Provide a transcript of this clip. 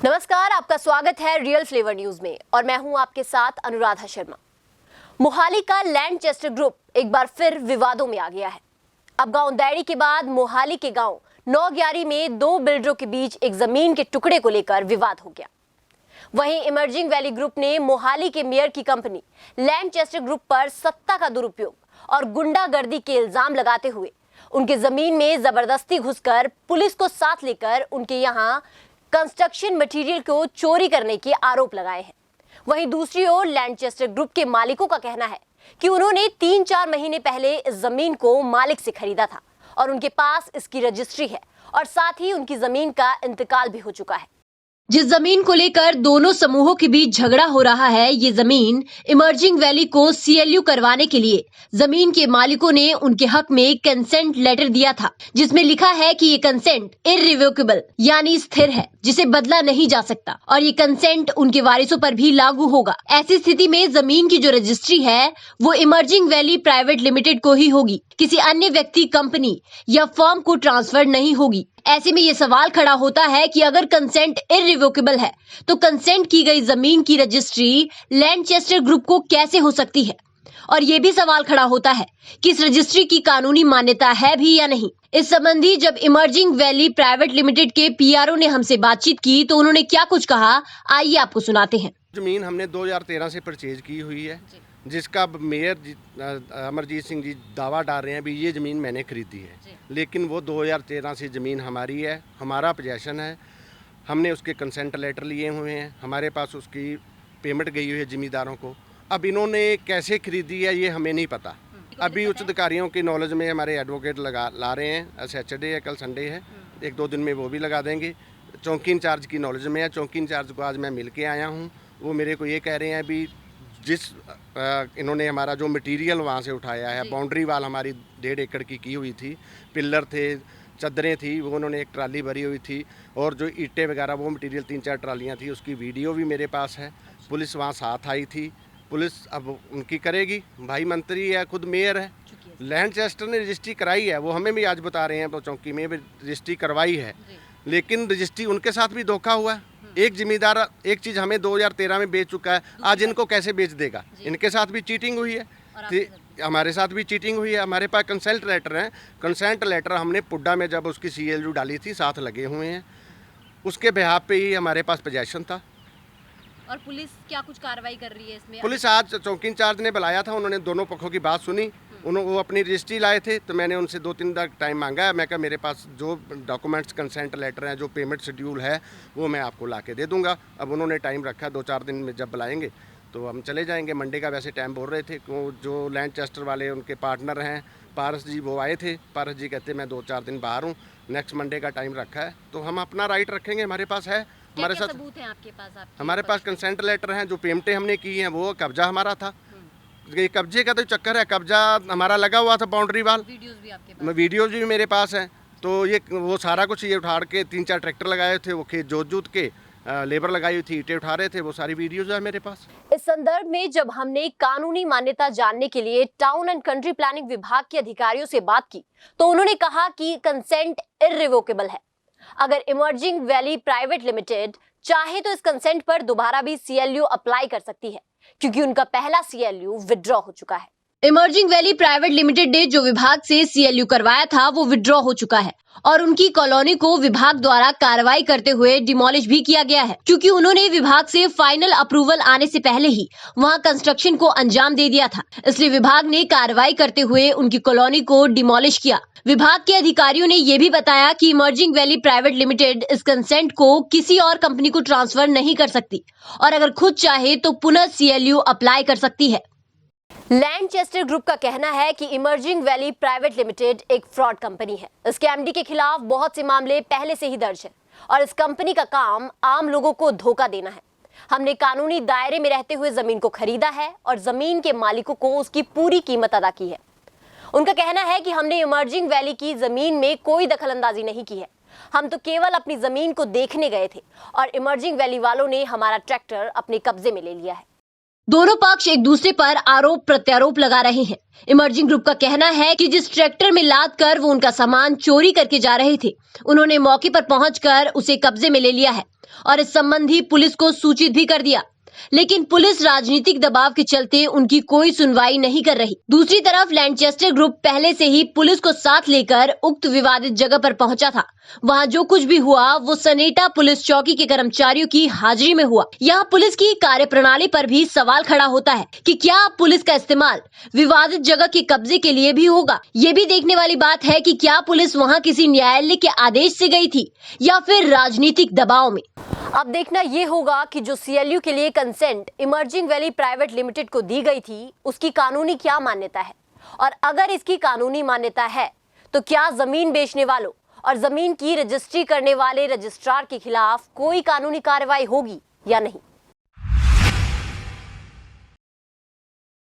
नमस्कार, आपका स्वागत है रियल फ्लेवर न्यूज में और मैं हूं आपके साथ अनुराधा शर्मा। मोहाली का लैंडचेस्टर ग्रुप एक बार फिर विवादों में आ गया है। अब गांव दैड़ी के बाद मोहाली के गांव नौग्यारी में दो बिल्डरों के बीच एक जमीन के टुकड़े को लेकर विवाद हो गया। वहीं इमर्जिंग वैली ग्रुप ने मोहाली के मेयर की कंपनी लैंडचेस्टर ग्रुप पर सत्ता का दुरुपयोग और गुंडागर्दी के इल्जाम लगाते हुए उनकी जमीन में जबरदस्ती घुसकर पुलिस को साथ लेकर उनके यहाँ कंस्ट्रक्शन मटेरियल को चोरी करने के आरोप लगाए हैं। वहीं दूसरी ओर लैंडचेस्टर ग्रुप के मालिकों का कहना है कि उन्होंने 3-4 महीने पहले इस जमीन को मालिक से खरीदा था और उनके पास इसकी रजिस्ट्री है और साथ ही उनकी जमीन का इंतकाल भी हो चुका है। जिस जमीन को लेकर दोनों समूहों के बीच झगड़ा हो रहा है, ये जमीन इमर्जिंग वैली को सीएलयू करवाने के लिए जमीन के मालिकों ने उनके हक में कंसेंट लेटर दिया था, जिसमें लिखा है कि ये कंसेंट इररिवोकेबल यानी स्थिर है, जिसे बदला नहीं जा सकता और ये कंसेंट उनके वारिसों पर भी लागू होगा। ऐसी स्थिति में जमीन की जो रजिस्ट्री है वो इमर्जिंग वैली प्राइवेट लिमिटेड को ही होगी, किसी अन्य व्यक्ति, कंपनी या फर्म को ट्रांसफर नहीं होगी। ऐसे में ये सवाल खड़ा होता है कि अगर कंसेंट इररिवोकेबल है तो कंसेंट की गई जमीन की रजिस्ट्री लैंडचेस्टर ग्रुप को कैसे हो सकती है, और ये भी सवाल खड़ा होता है कि इस रजिस्ट्री की कानूनी मान्यता है भी या नहीं। इस संबंधी जब इमर्जिंग वैली प्राइवेट लिमिटेड के पीआरओ ने हमसे बातचीत की तो उन्होंने क्या कुछ कहा, आइए आपको सुनाते हैं। जमीन हमने 2013 से परचेज की हुई है, जिसका मेयर अमरजीत सिंह जी दावा डाल रहे हैं भी ये ज़मीन मैंने खरीदी है, लेकिन वो 2013 से ज़मीन हमारी है, हमारा पोजेशन है। हमने उसके कंसेंट लेटर लिए हुए हैं, हमारे पास उसकी पेमेंट गई हुई है ज़मींदारों को। अब इन्होंने कैसे खरीदी है ये हमें नहीं पता। अभी उच्च अधिकारियों की नॉलेज में हमारे एडवोकेट ला रहे हैं। सैटरडे है, कल संडे है, 1-2 दिन में वो भी लगा देंगे। चौकी इंचार्ज की नॉलेज में है, चौकी इंचार्ज को आज मैं मिल के आया हूँ। वो मेरे को ये कह रहे हैं भी जिस इन्होंने हमारा जो मटेरियल वहाँ से उठाया है, बाउंड्री वाल हमारी 1.5 एकड़ की हुई थी, पिल्लर थे, चद्दरें थी, वो उन्होंने एक ट्राली भरी हुई थी और जो ईंटें वगैरह वो मटेरियल 3-4 ट्रालियाँ थी, उसकी वीडियो भी मेरे पास है। पुलिस वहाँ साथ आई थी, पुलिस अब उनकी करेगी। भाई मंत्री है, खुद मेयर है, लैंडचेस्टर ने रजिस्ट्री कराई है, वो हमें भी आज बता रहे हैं तो चौकी में भी रजिस्ट्री करवाई है, लेकिन रजिस्ट्री उनके साथ भी धोखा हुआ है। एक जिम्मेदार एक चीज़ हमें 2013 में बेच चुका है, आज इनको कैसे बेच देगा? इनके साथ भी चीटिंग हुई है, हमारे साथ भी चीटिंग हुई है। हमारे पास कंसेंट लेटर हैं, कंसेंट लेटर हमने पुड्डा में जब उसकी सीएलयू डाली थी साथ लगे हुए हैं, उसके बिहाफ पे ही हमारे पास पोजेशन था। और पुलिस क्या कुछ कार्रवाई कर रही है इसमें? पुलिस आज चौकी इंचार्ज ने बुलाया था, उन्होंने दोनों पक्षों की बात सुनी। वो अपनी रजिस्ट्री लाए थे तो मैंने उनसे 2-3 दिन टाइम मांगा है। मैं कहा मेरे पास जो डॉक्यूमेंट्स कंसेंट लेटर हैं, जो पेमेंट शेड्यूल है, वो मैं आपको ला के दे दूंगा। अब उन्होंने टाइम रखा, 2-4 दिन में जब बुलाएंगे तो हम चले जाएंगे। मंडे का वैसे टाइम बोल रहे थे, जो लैंडचेस्टर वाले उनके पार्टनर हैं पारस जी, वो आए थे। पारस जी कहते मैं 2-4 दिन बाहर हूँ, नेक्स्ट मंडे का टाइम रखा है, तो हम अपना राइट रखेंगे। हमारे पास है, हमारे साथ सबूत हैं आपके पास? हमारे पास कंसेंट लेटर हैं, जो पेमेंटें हमने की हैं, वो कब्जा हमारा था। ये कब्जे का तो चक्कर है, कब्जा हमारा लगा हुआ था बाउंड्री वाल, वीडियोज भी मेरे पास हैं। तो ये वो सारा कुछ ये उठाड़ के 3-4 ट्रैक्टर लगाए थे, वो खेत जोत के लेबर लगाई हुई थी, ईंटें उठा रहे थे, वो सारी वीडियोज है मेरे पास। इस संदर्भ में जब हमने कानूनी मान्यता जानने के लिए टाउन एंड कंट्री प्लानिंग विभाग के अधिकारियों से बात की तो उन्होंने कहा कि कंसेंट इररिवोकेबल है। अगर इमर्जिंग वैली प्राइवेट लिमिटेड चाहे तो इस कंसेंट पर दोबारा भी सीएलयू अप्लाई कर सकती है, क्योंकि उनका पहला सीएलयू विड्रॉ हो चुका है। इमर्जिंग वैली प्राइवेट लिमिटेड ने जो विभाग से सीएलयू करवाया था वो विड्रॉ हो चुका है और उनकी कॉलोनी को विभाग द्वारा कार्रवाई करते हुए डिमोलिश भी किया गया है, क्योंकि उन्होंने विभाग से फाइनल अप्रूवल आने से पहले ही वहां कंस्ट्रक्शन को अंजाम दे दिया था। इसलिए विभाग ने कार्रवाई करते हुए उनकी कॉलोनी को डिमोलिश किया। विभाग के अधिकारियों ने यह भी बताया कि इमर्जिंग वैली प्राइवेट लिमिटेड इस कंसेंट को किसी और कंपनी को ट्रांसफर नहीं कर सकती और अगर खुद चाहे तो पुनः सीएलयू अप्लाई कर सकती है। लैंडचेस्टर ग्रुप का कहना है कि इमर्जिंग वैली प्राइवेट लिमिटेड एक फ्रॉड कंपनी है। इसके एमडी के खिलाफ बहुत से मामले पहले से ही दर्ज है और इस कंपनी का काम आम लोगों को धोखा देना है। हमने कानूनी दायरे में रहते हुए जमीन को खरीदा है और जमीन के मालिकों को उसकी पूरी कीमत अदा की है। उनका कहना है कि हमने इमर्जिंग वैली की जमीन में कोई दखलंदाजी नहीं की है, हम तो केवल अपनी जमीन को देखने गए थे और इमर्जिंग वैली वालों ने हमारा ट्रैक्टर अपने कब्जे में ले लिया है। दोनों पक्ष एक दूसरे पर आरोप प्रत्यारोप लगा रहे हैं। इमर्जिंग ग्रुप का कहना है कि जिस ट्रैक्टर में लाद कर वो उनका सामान चोरी करके जा रहे थे, उन्होंने मौके पर पहुंचकर उसे कब्जे में ले लिया है और इस संबंधी पुलिस को सूचित भी कर दिया, लेकिन पुलिस राजनीतिक दबाव के चलते उनकी कोई सुनवाई नहीं कर रही। दूसरी तरफ लैंडचेस्टर ग्रुप पहले से ही पुलिस को साथ लेकर उक्त विवादित जगह पर पहुंचा था। वहां जो कुछ भी हुआ वो सनेटा पुलिस चौकी के कर्मचारियों की हाजिरी में हुआ। यहाँ पुलिस की कार्यप्रणाली पर भी सवाल खड़ा होता है कि क्या पुलिस का इस्तेमाल विवादित जगह के कब्जे के लिए भी होगा। ये भी देखने वाली बात है कि क्या पुलिस वहाँ किसी न्यायालय के आदेश से गई थी या फिर राजनीतिक दबाव में। अब देखना ये होगा कि जो CLU के लिए consent emerging valley private limited को दी गई थी, उसकी कानूनी क्या मान्यता है, और अगर इसकी कानूनी मान्यता है तो क्या जमीन बेचने वालों और जमीन की रजिस्ट्री करने वाले रजिस्ट्रार के खिलाफ कोई कानूनी कार्रवाई होगी या नहीं।